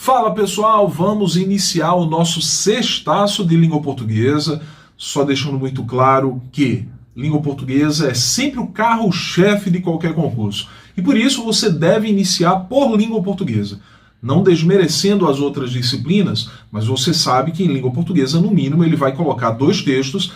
Fala pessoal, vamos iniciar o nosso sextaço de língua portuguesa, só deixando muito claro que língua portuguesa é sempre o carro-chefe de qualquer concurso. E por isso você deve iniciar por língua portuguesa. Não desmerecendo as outras disciplinas, mas você sabe que em língua portuguesa, no mínimo, ele vai colocar dois textos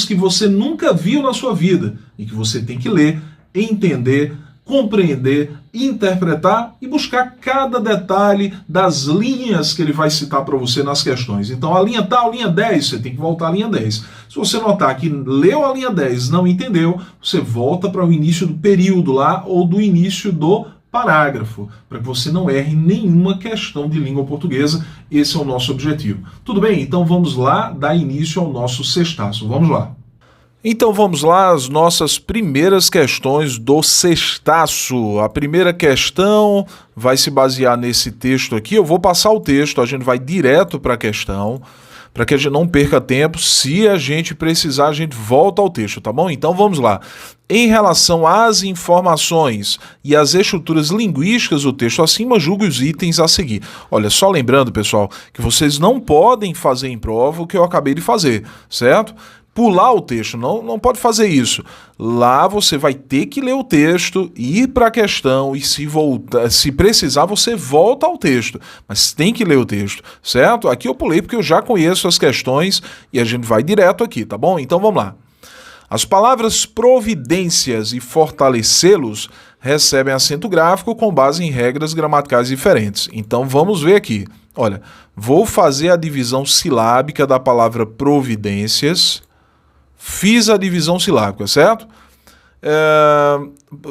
que você nunca viu na sua vida e que você tem que ler, entender, compreender, interpretar e buscar cada detalhe das linhas que ele vai citar para você nas questões. Então, a linha tal, linha 10, você tem que voltar à linha 10. Se você notar que leu a linha 10 e não entendeu, você volta para o início do período lá ou do início do parágrafo, para que você não erre nenhuma questão de língua portuguesa. Esse é o nosso objetivo. Tudo bem? Então vamos lá dar início ao nosso sextaço. Vamos lá. Então vamos lá, as nossas primeiras questões do sextaço. A primeira questão vai se basear nesse texto aqui. Eu vou passar o texto, a gente vai direto para a questão, para que a gente não perca tempo. Se a gente precisar, a gente volta ao texto, tá bom? Então vamos lá. Em relação às informações e às estruturas linguísticas do texto acima, julgue os itens a seguir. Olha, só lembrando, pessoal, que vocês não podem fazer em prova o que eu acabei de fazer, certo? Pular o texto, não pode fazer isso. Lá você vai ter que ler o texto, ir para a questão e se precisar você volta ao texto, mas tem que ler o texto, certo? Aqui eu pulei porque eu já conheço as questões e a gente vai direto aqui, tá bom? Então vamos lá. As palavras providências e fortalecê-los recebem acento gráfico com base em regras gramaticais diferentes. Então vamos ver aqui. Olha, vou fazer a divisão silábica da palavra providências. Fiz a divisão silábica, certo?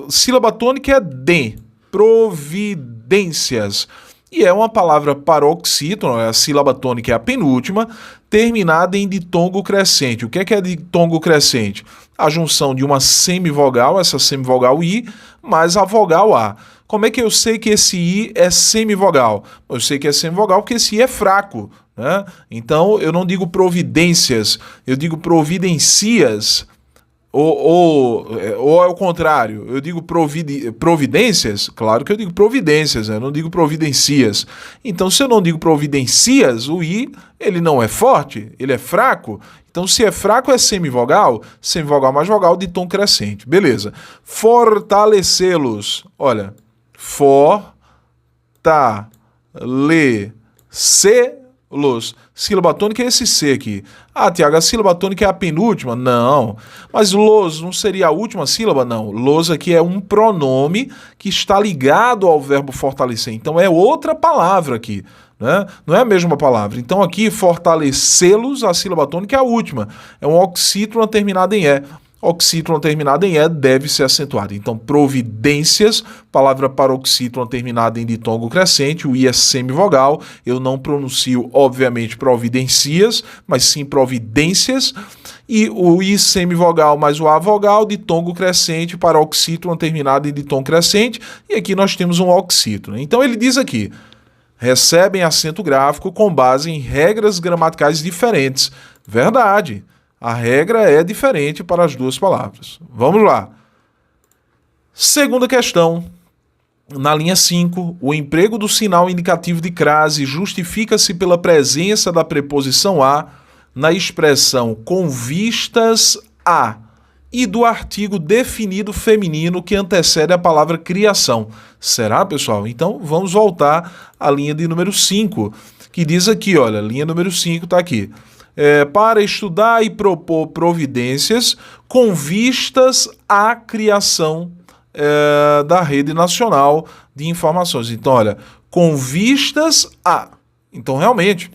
Sílaba tônica é de, providências. E é uma palavra paroxítono, a sílaba tônica é a penúltima, terminada em ditongo crescente. O que é ditongo crescente? A junção de uma semivogal, essa semivogal I, mais a vogal A. Como é que eu sei que esse I é semivogal? Eu sei que é semivogal porque esse I é fraco, né? Então eu não digo providências, eu digo providencias. Ou é o contrário, eu digo providências, claro que eu digo providências, eu não digo providencias. Então, se eu não digo providencias, o I, ele não é forte, ele é fraco. Então, se é fraco, é semivogal mais vogal de tom crescente. Beleza. Fortalecê-los. Olha, fortalecê-los. Sílaba tônica é esse C aqui. Ah, Tiago, a sílaba tônica é a penúltima? Não. Mas los não seria a última sílaba? Não. Los aqui é um pronome que está ligado ao verbo fortalecer. Então é outra palavra aqui, né? Não é a mesma palavra. Então aqui, fortalecê-los, a sílaba tônica é a última. É um oxítono terminado em E. Oxítono terminado em E deve ser acentuado. Então, providências, palavra paroxítono terminada em ditongo crescente, o I é semivogal, eu não pronuncio, obviamente, providencias, mas sim providências, e o I semivogal mais o A vogal, ditongo crescente, paroxítono terminado em ditongo crescente, e aqui nós temos um oxítono. Então, ele diz aqui, recebem acento gráfico com base em regras gramaticais diferentes. Verdade. A regra é diferente para as duas palavras. Vamos lá. Segunda questão. Na linha 5, o emprego do sinal indicativo de crase justifica-se pela presença da preposição a na expressão com vistas a e do artigo definido feminino que antecede a palavra criação. Será, pessoal? Então, vamos voltar à linha de número 5, que diz aqui, olha, linha número 5 está aqui. Para estudar e propor providências com vistas à criação da Rede Nacional de Informações. Então, olha, com vistas a. Então, realmente,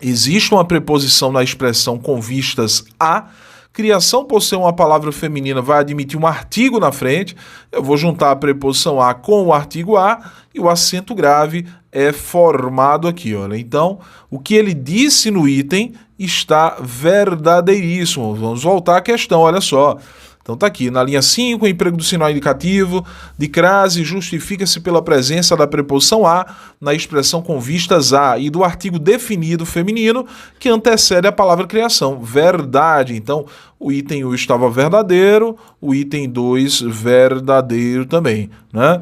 existe uma preposição na expressão com vistas a. Criação, por ser uma palavra feminina, vai admitir um artigo na frente. Eu vou juntar a preposição a com o artigo a e o acento grave é formado aqui, olha. Então, o que ele disse no item está verdadeiríssimo. Vamos voltar à questão, olha só. Então tá aqui, na linha 5, o emprego do sinal indicativo de crase justifica-se pela presença da preposição a na expressão com vistas a e do artigo definido feminino que antecede a palavra criação. Verdade. Então, o item 1 estava verdadeiro, o item 2 verdadeiro também, né?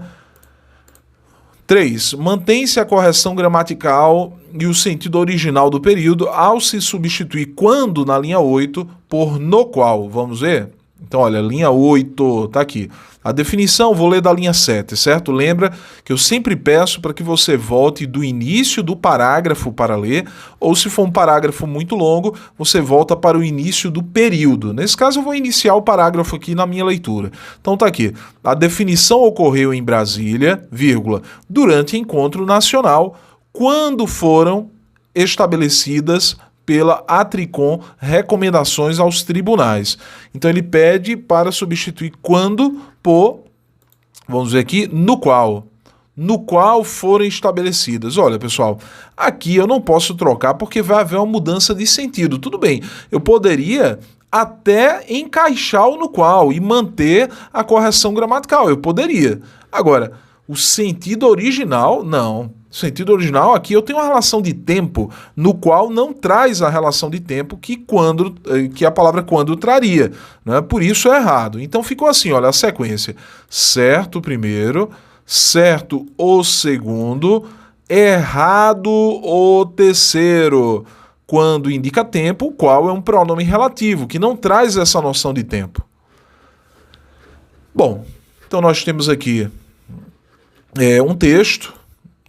3. Mantém-se a correção gramatical e o sentido original do período ao se substituir quando na linha 8 por no qual. Vamos ver? Então, olha, linha 8, tá aqui. A definição, vou ler da linha 7, certo? Lembra que eu sempre peço para que você volte do início do parágrafo para ler, ou se for um parágrafo muito longo, você volta para o início do período. Nesse caso, eu vou iniciar o parágrafo aqui na minha leitura. Então tá aqui. A definição ocorreu em Brasília, vírgula, durante encontro nacional, quando foram estabelecidas pela Atricom recomendações aos tribunais. Então ele pede para substituir quando por, vamos ver aqui, no qual forem estabelecidas. Olha, pessoal, aqui eu não posso trocar porque vai haver uma mudança de sentido. Tudo bem, eu poderia até encaixar o no qual e manter a correção gramatical. Eu poderia. Agora, o sentido original, não. O sentido original aqui eu tenho uma relação de tempo no qual não traz a relação de tempo que a palavra quando traria, né? Por isso é errado. Então ficou assim, olha, a sequência. Certo o primeiro, certo o segundo, errado o terceiro. Quando indica tempo, o qual é um pronome relativo, que não traz essa noção de tempo. Bom, então nós temos aqui um texto,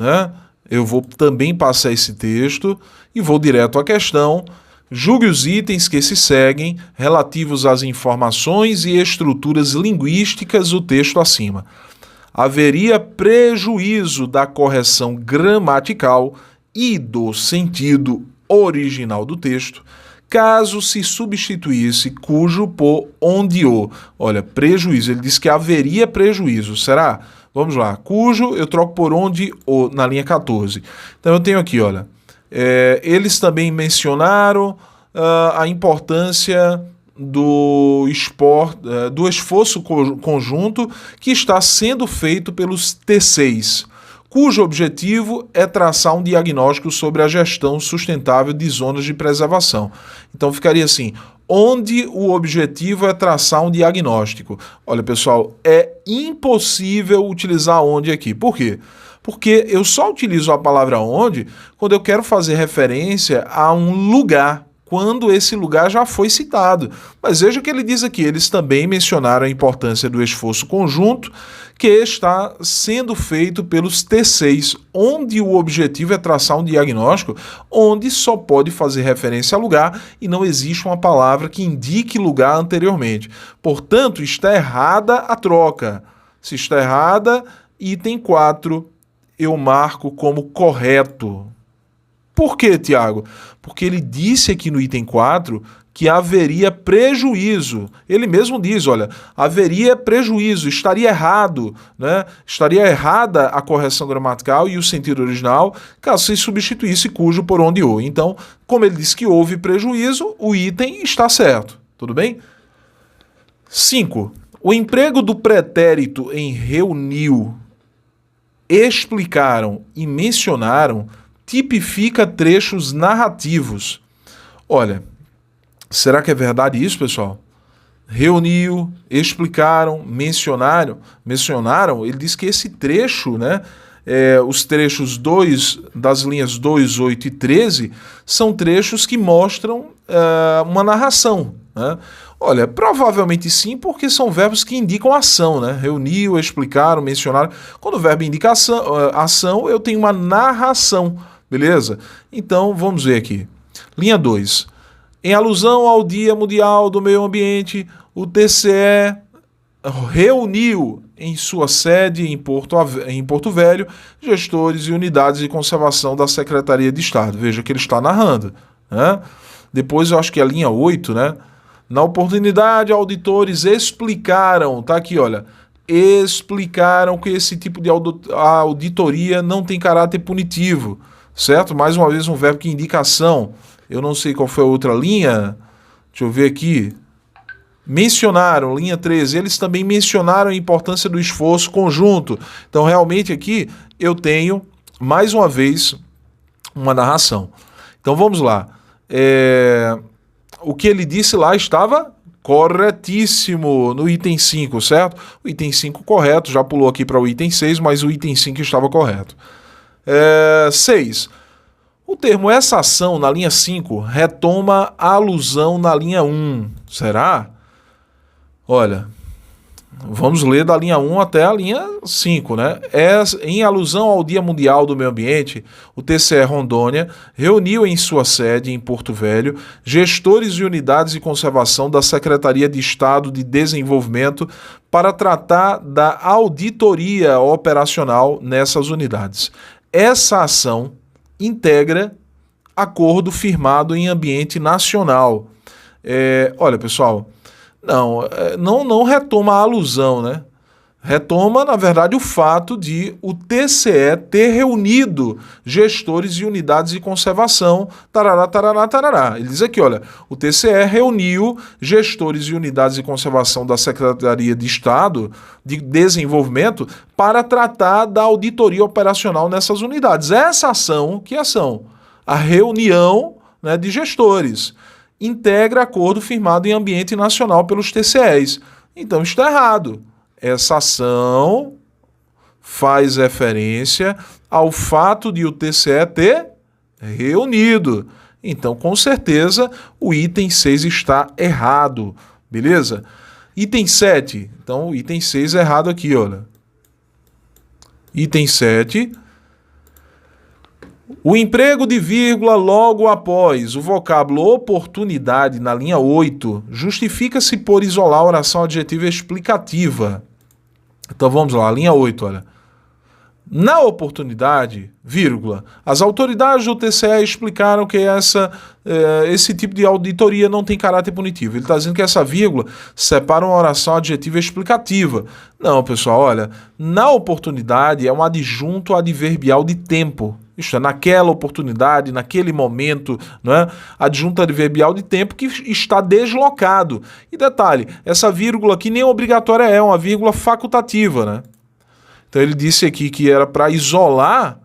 né? Eu vou também passar esse texto e vou direto à questão. Julgue os itens que se seguem relativos às informações e estruturas linguísticas do texto acima. Haveria prejuízo da correção gramatical e do sentido original do texto, caso se substituísse cujo por onde o. Olha, prejuízo, ele diz que haveria prejuízo, será? Vamos lá, cujo eu troco por onde o na linha 14. Então eu tenho aqui, olha, eles também mencionaram a importância do esforço conjunto que está sendo feito pelos T6, cujo objetivo é traçar um diagnóstico sobre a gestão sustentável de zonas de preservação. Então ficaria assim, onde o objetivo é traçar um diagnóstico. Olha, pessoal, é impossível utilizar onde aqui. Por quê? Porque eu só utilizo a palavra onde quando eu quero fazer referência a um lugar, quando esse lugar já foi citado. Mas veja que ele diz aqui, eles também mencionaram a importância do esforço conjunto que está sendo feito pelos T6, onde o objetivo é traçar um diagnóstico, onde só pode fazer referência a lugar e não existe uma palavra que indique lugar anteriormente. Portanto, está errada a troca. Se está errada, item 4 eu marco como correto. Por quê, Tiago? Porque ele disse aqui no item 4 que haveria prejuízo. Ele mesmo diz, olha, haveria prejuízo, estaria errado, né? Estaria errada a correção gramatical e o sentido original, caso se substituísse cujo por onde o. Então, como ele disse que houve prejuízo, o item está certo. Tudo bem? 5. O emprego do pretérito em reuniu, explicaram e mencionaram tipifica trechos narrativos. Olha, será que é verdade isso, pessoal? Reuniu, explicaram, mencionaram, ele diz que esse trecho, né, os trechos 2, das linhas 2, 8 e 13, são trechos que mostram uma narração, né? Olha, provavelmente sim, porque são verbos que indicam ação, né? Reuniu, explicaram, mencionaram. Quando o verbo indica ação, eu tenho uma narração, beleza? Então, vamos ver aqui. Linha 2. Em alusão ao Dia Mundial do Meio Ambiente, o TCE reuniu em sua sede em Porto Velho gestores e unidades de conservação da Secretaria de Estado. Veja que ele está narrando, né? Depois eu acho que é a linha 8, né? Na oportunidade, auditores explicaram, tá aqui, olha, explicaram que esse tipo de auditoria não tem caráter punitivo, certo? Mais uma vez um verbo que indica ação. Eu não sei qual foi a outra linha, deixa eu ver aqui. Mencionaram, linha 13, eles também mencionaram a importância do esforço conjunto. Então, realmente aqui eu tenho, mais uma vez, uma narração. Então, vamos lá. O que ele disse lá estava Corretíssimo, no item 5, certo? O item 5 correto, já pulou aqui para o item 6, mas o item 5 estava correto. 6. O termo essa ação, na linha 5, retoma a alusão na linha 1. Será? Olha, vamos ler da linha 1 até a linha 5, né? Em alusão ao Dia Mundial do Meio Ambiente, o TCE Rondônia reuniu em sua sede, em Porto Velho, gestores de unidades de conservação da Secretaria de Estado de Desenvolvimento para tratar da auditoria operacional nessas unidades. Essa ação integra acordo firmado em ambiente nacional. Olha, pessoal, não retoma a alusão, né? Retoma, na verdade, o fato de o TCE ter reunido gestores de unidades de conservação, tarará, tarará, tarará. Ele diz aqui, olha, o TCE reuniu gestores de unidades de conservação da Secretaria de Estado de Desenvolvimento para tratar da auditoria operacional nessas unidades. Essa ação, que ação? A reunião, né, de gestores. Integra acordo firmado em ambiente nacional pelos TCEs. Então, está errado. Essa ação faz referência ao fato de o TCE ter reunido. Então, com certeza, o item 6 está errado. Beleza? Item 7. Então, o item 6 é errado aqui, olha. Item 7. O emprego de vírgula logo após o vocábulo oportunidade na linha 8 justifica-se por isolar a oração adjetiva explicativa. Então vamos lá, linha 8, olha. Na oportunidade, vírgula, as autoridades do TCE explicaram que esse tipo de auditoria não tem caráter punitivo. Ele está dizendo que essa vírgula separa uma oração adjetiva explicativa. Não, pessoal, olha, na oportunidade é um adjunto adverbial de tempo. Isto é, naquela oportunidade, naquele momento, né? Adjunto adverbial de tempo que está deslocado. E detalhe, essa vírgula aqui nem obrigatória é uma vírgula facultativa, né? Então ele disse aqui que era para isolar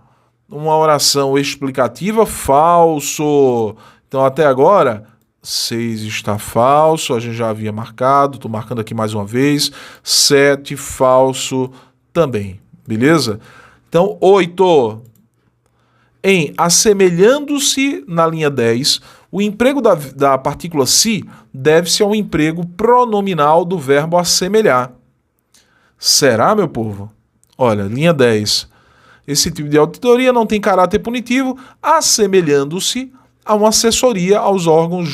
uma oração explicativa, falso. Então até agora, 6 está falso, a gente já havia marcado, estou marcando aqui mais uma vez. 7, falso também, beleza? Então 8... Em assemelhando-se, na linha 10, o emprego da partícula se deve-se ao emprego pronominal do verbo assemelhar. Será, meu povo? Olha, linha 10. Esse tipo de auditoria não tem caráter punitivo, assemelhando-se a uma assessoria aos órgãos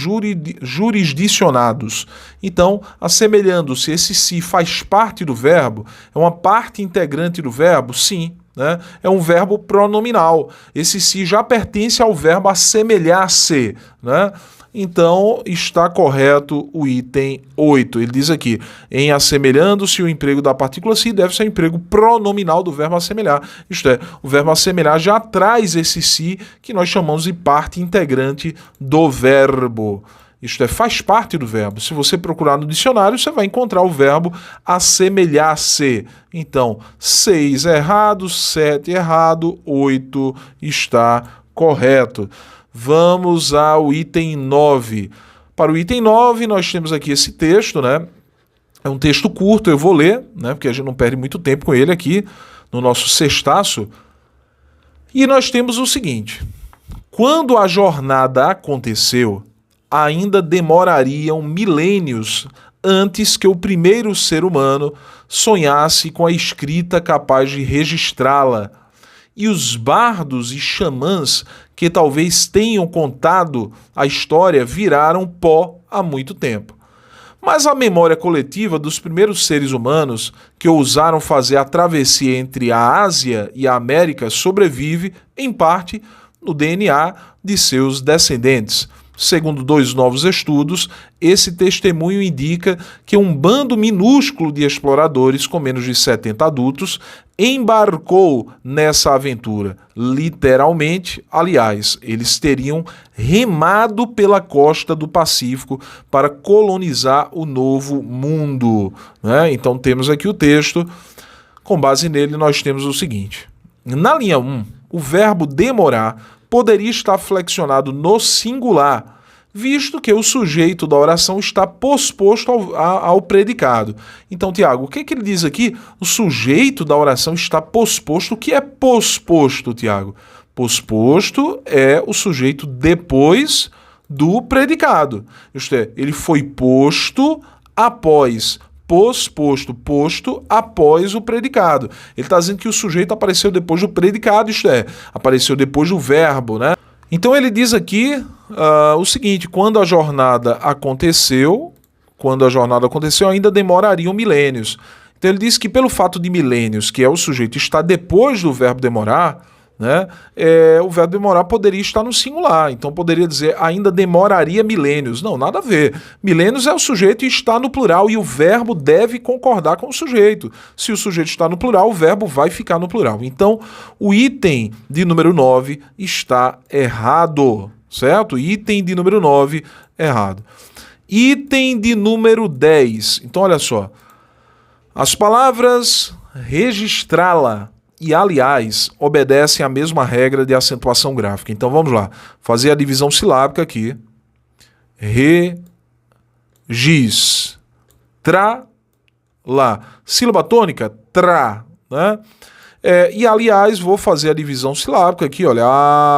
jurisdicionados. Então, assemelhando-se, esse se faz parte do verbo? É uma parte integrante do verbo? Sim. Né? É um verbo pronominal. Esse se já pertence ao verbo assemelhar-se, né? Então, está correto o item 8. Ele diz aqui, em assemelhando-se o emprego da partícula se deve ser o emprego pronominal do verbo assemelhar. Isto é, o verbo assemelhar já traz esse se que nós chamamos de parte integrante do verbo. Isto é, faz parte do verbo. Se você procurar no dicionário, você vai encontrar o verbo assemelhar-se. Então, 6 é errado, 7 é errado, 8 está correto. Vamos ao item 9. Para o item 9, nós temos aqui esse texto, né? É um texto curto, eu vou ler, né? Porque a gente não perde muito tempo com ele aqui no nosso sextaço. E nós temos o seguinte: quando a jornada aconteceu, ainda demorariam milênios antes que o primeiro ser humano sonhasse com a escrita capaz de registrá-la. E os bardos e xamãs que talvez tenham contado a história viraram pó há muito tempo. Mas a memória coletiva dos primeiros seres humanos que ousaram fazer a travessia entre a Ásia e a América sobrevive, em parte, no DNA de seus descendentes. Segundo 2 novos estudos, esse testemunho indica que um bando minúsculo de exploradores, com menos de 70 adultos, embarcou nessa aventura. Literalmente, aliás, eles teriam remado pela costa do Pacífico para colonizar o novo mundo, né? Então temos aqui o texto. Com base nele, nós temos o seguinte. Na linha 1, o verbo demorar poderia estar flexionado no singular, visto que o sujeito da oração está posposto ao predicado. Então, Tiago, o que ele diz aqui? O sujeito da oração está posposto. O que é posposto, Tiago? Posposto é o sujeito depois do predicado. Isto é, ele foi posto após, posto após o predicado. Ele está dizendo que o sujeito apareceu depois do predicado, isto é, apareceu depois do verbo, né? Então ele diz aqui o seguinte: quando a jornada aconteceu, ainda demorariam milênios. Então ele diz que pelo fato de milênios, que é o sujeito estar depois do verbo demorar, né, o verbo demorar poderia estar no singular. Então poderia dizer ainda demoraria milênios. Não, nada a ver. Milênios é o sujeito e está no plural e o verbo deve concordar com o sujeito. Se o sujeito está no plural, o verbo vai ficar no plural. Então o item de número 9 está errado, certo? Item de número 9 errado. Item de número 10. Então olha só. As palavras registrá-la e, aliás, obedecem à mesma regra de acentuação gráfica. Então, vamos lá. Fazer a divisão silábica aqui. Lá. Sílaba tônica, tra. Né? E, aliás, vou fazer a divisão silábica aqui. Olha,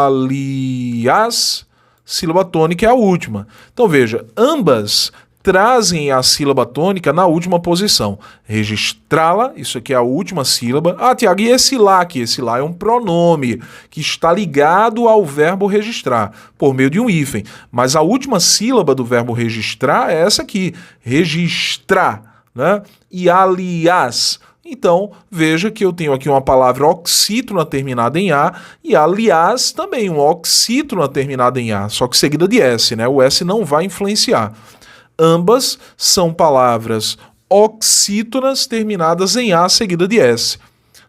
aliás, sílaba tônica é a última. Então, veja, ambas trazem a sílaba tônica na última posição. Registrá-la, isso aqui é a última sílaba. Ah, Tiago, e esse lá aqui? Esse lá é um pronome que está ligado ao verbo registrar, por meio de um hífen. Mas a última sílaba do verbo registrar é essa aqui, registrar, né? E aliás. Então, veja que eu tenho aqui uma palavra oxítona terminada em A e, aliás, também um oxítona terminada em A, só que seguida de S, né? O S não vai influenciar. Ambas são palavras oxítonas terminadas em A seguida de S.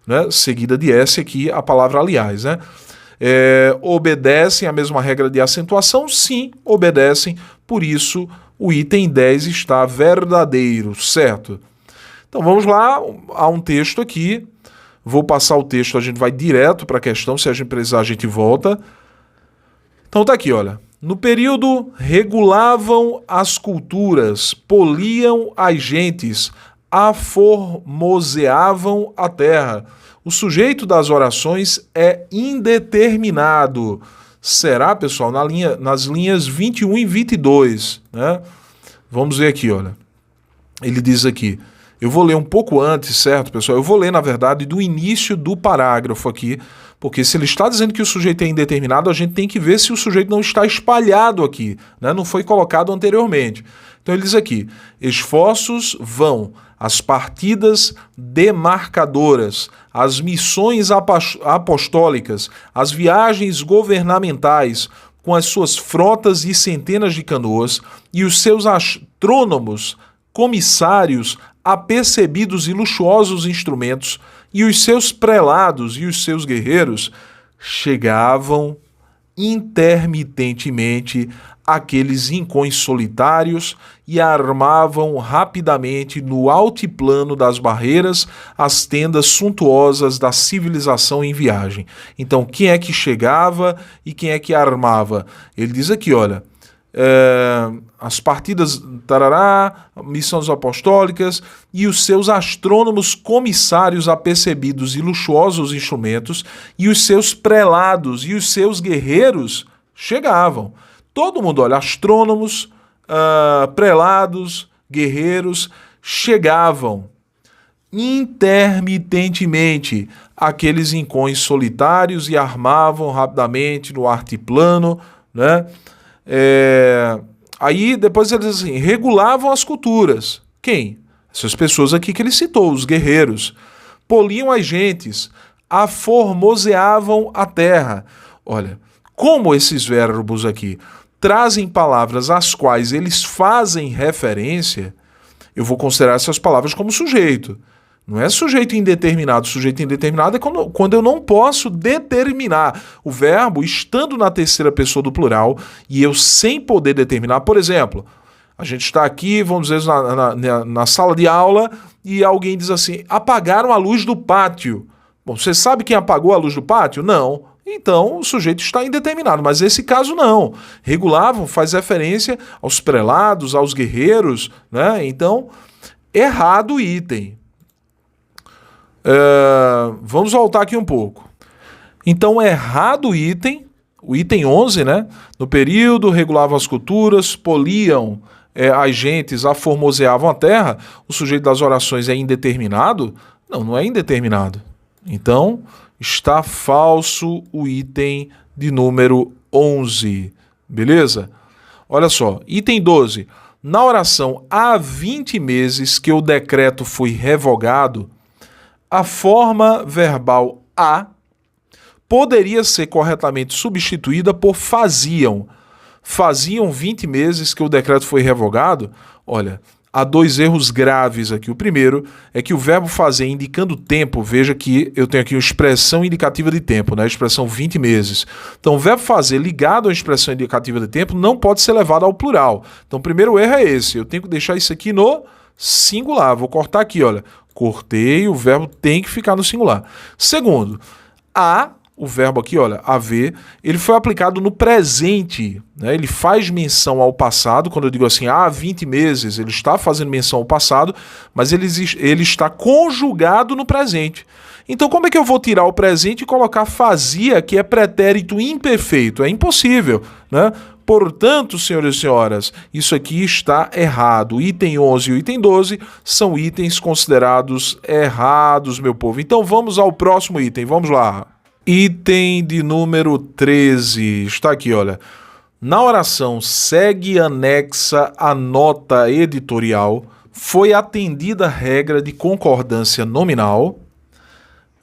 Né? Seguida de S aqui a palavra aliás. Né? Obedecem à mesma regra de acentuação? Sim, obedecem. Por isso o item 10 está verdadeiro, certo? Então vamos lá, há um texto aqui. Vou passar o texto, a gente vai direto para a questão. Se a gente precisar, a gente volta. Então tá aqui, olha. No período, regulavam as culturas, poliam as gentes, aformoseavam a terra. O sujeito das orações é indeterminado. Será, pessoal, nas linhas 21 e 22. Né? Vamos ver aqui, olha. Ele diz aqui. Eu vou ler um pouco antes, certo, pessoal? Eu vou ler, na verdade, do início do parágrafo aqui, porque se ele está dizendo que o sujeito é indeterminado, a gente tem que ver se o sujeito não está espalhado aqui, né? Não foi colocado anteriormente. Então ele diz aqui, esforços vão, as partidas demarcadoras, as missões apostólicas, as viagens governamentais, com as suas frotas e centenas de canoas, e os seus astrônomos, comissários, apercebidos e luxuosos instrumentos, e os seus prelados e os seus guerreiros chegavam intermitentemente àqueles rincões solitários e armavam rapidamente no altiplano das barreiras as tendas suntuosas da civilização em viagem. Então, quem é que chegava e quem é que armava? Ele diz aqui, olha, as partidas, missões apostólicas e os seus astrônomos comissários apercebidos e luxuosos instrumentos e os seus prelados e os seus guerreiros chegavam. Todo mundo, olha, astrônomos, prelados, guerreiros chegavam intermitentemente àqueles rincões solitários e armavam rapidamente no altiplano, né? Aí depois eles assim, regulavam as culturas. Quem? Essas pessoas aqui que ele citou, os guerreiros. Poliam as gentes, aformoseavam a terra. Olha, como esses verbos aqui trazem palavras às quais eles fazem referência, eu vou considerar essas palavras como sujeito. Não é sujeito indeterminado. Sujeito indeterminado é quando eu não posso determinar o verbo estando na terceira pessoa do plural e eu sem poder determinar. Por exemplo, a gente está aqui, vamos dizer, na sala de aula e alguém diz assim, apagaram a luz do pátio. Bom, você sabe quem apagou a luz do pátio? Não. então o sujeito está indeterminado. Mas esse caso não. Regulavam faz referência aos prelados, aos guerreiros, né? Então, errado o item. Vamos voltar aqui um pouco. Então, errado o item 11, né? No período, regulavam as culturas, poliam as gentes, aformoseavam a terra. O sujeito das orações é indeterminado? Não, não é indeterminado. Então, está falso o item de número 11. Beleza? Olha só, item 12. Na oração há 20 meses que o decreto foi revogado, a forma verbal a poderia ser corretamente substituída por faziam. Faziam 20 meses que o decreto foi revogado? Olha, há dois erros graves aqui. O primeiro é que o verbo fazer indicando tempo, veja que eu tenho aqui uma expressão indicativa de tempo, né? A expressão 20 meses. Então, o verbo fazer ligado à expressão indicativa de tempo não pode ser levado ao plural. Então, o primeiro erro é esse. Eu tenho que deixar isso aqui no singular. Vou cortar aqui, olha. Cortei, o verbo tem que ficar no singular. Segundo, o verbo aqui, olha, haver, ele foi aplicado no presente, né? Ele faz menção ao passado, quando eu digo assim, há 20 meses, ele está fazendo menção ao passado, mas ele está conjugado no presente. Então, como é que eu vou tirar o presente e colocar fazia, que é pretérito imperfeito? É impossível, né? Portanto, senhores e senhoras, isso aqui está errado. O item 11 e o item 12 são itens considerados errados, meu povo. Então, vamos ao próximo item. Vamos lá. Item de número 13. Está aqui, olha. Na oração segue anexa a nota editorial, foi atendida a regra de concordância nominal,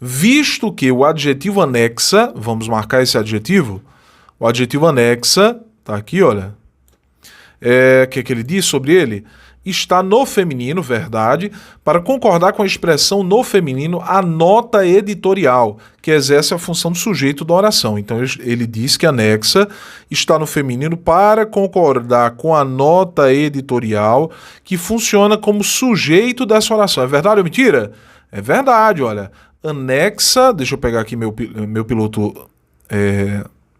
visto que o adjetivo anexa, vamos marcar esse adjetivo, o adjetivo anexa, tá aqui, olha, o que ele diz sobre ele? Está no feminino, verdade, para concordar com a expressão no feminino, a nota editorial, que exerce a função do sujeito da oração. Então, ele diz que anexa está no feminino para concordar com a nota editorial, que funciona como sujeito dessa oração. É verdade ou mentira? É verdade, olha. Anexa, deixa eu pegar aqui meu piloto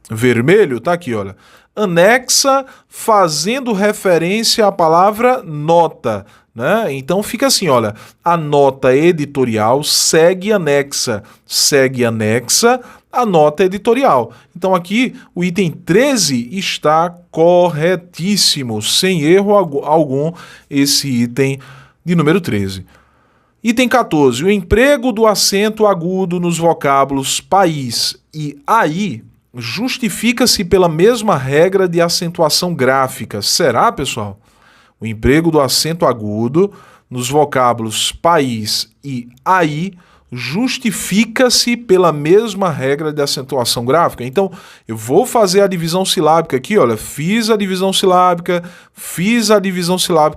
vermelho, tá aqui, olha. Anexa fazendo referência à palavra nota, né? Então fica assim, olha, a nota editorial segue anexa a nota editorial. Então aqui o item 13 está corretíssimo, sem erro algum, esse item de número 13. Item 14, o emprego do acento agudo nos vocábulos país e aí justifica-se pela mesma regra de acentuação gráfica. Será, pessoal? O emprego do acento agudo nos vocábulos país e aí justifica-se pela mesma regra de acentuação gráfica. Então, eu vou fazer a divisão silábica aqui, olha, fiz a divisão silábica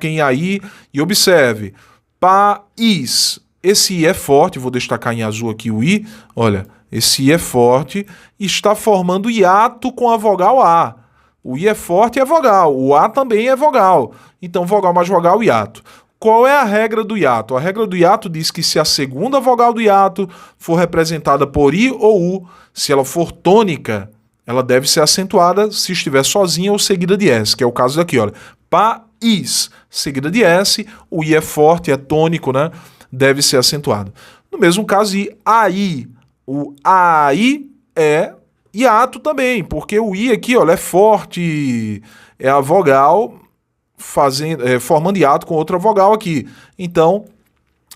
em aí e observe, país, esse i é forte, vou destacar em azul aqui o i, olha, esse i é forte e está formando hiato com a vogal A. O i é forte e é vogal, o a também é vogal. Então, vogal mais vogal, hiato. Qual é a regra do hiato? A regra do hiato diz que se a segunda vogal do hiato for representada por i ou u, se ela for tônica, ela deve ser acentuada se estiver sozinha ou seguida de s, que é o caso daqui, olha. País, seguida de s, o i é forte, é tônico, né? Deve ser acentuado. No mesmo caso, i, aí. O AI é hiato também, porque o I aqui, olha, é forte, é a vogal formando hiato com outra vogal aqui. Então,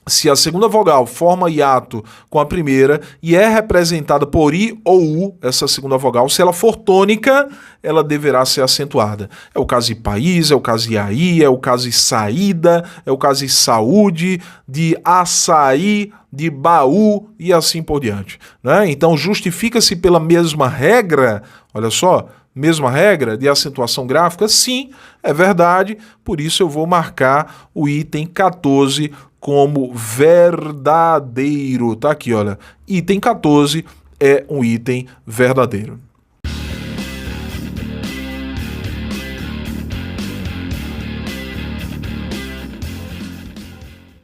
se a segunda vogal forma hiato com a primeira e é representada por I ou U, essa segunda vogal, se ela for tônica, ela deverá ser acentuada. É o caso de país, é o caso de aí, é o caso de saída, é o caso de saúde, de açaí, de baú e assim por diante, né? Então justifica-se pela mesma regra, olha só, mesma regra de acentuação gráfica? Sim, é verdade, por isso eu vou marcar o item 14 como verdadeiro, tá aqui, olha, item 14 é um item verdadeiro.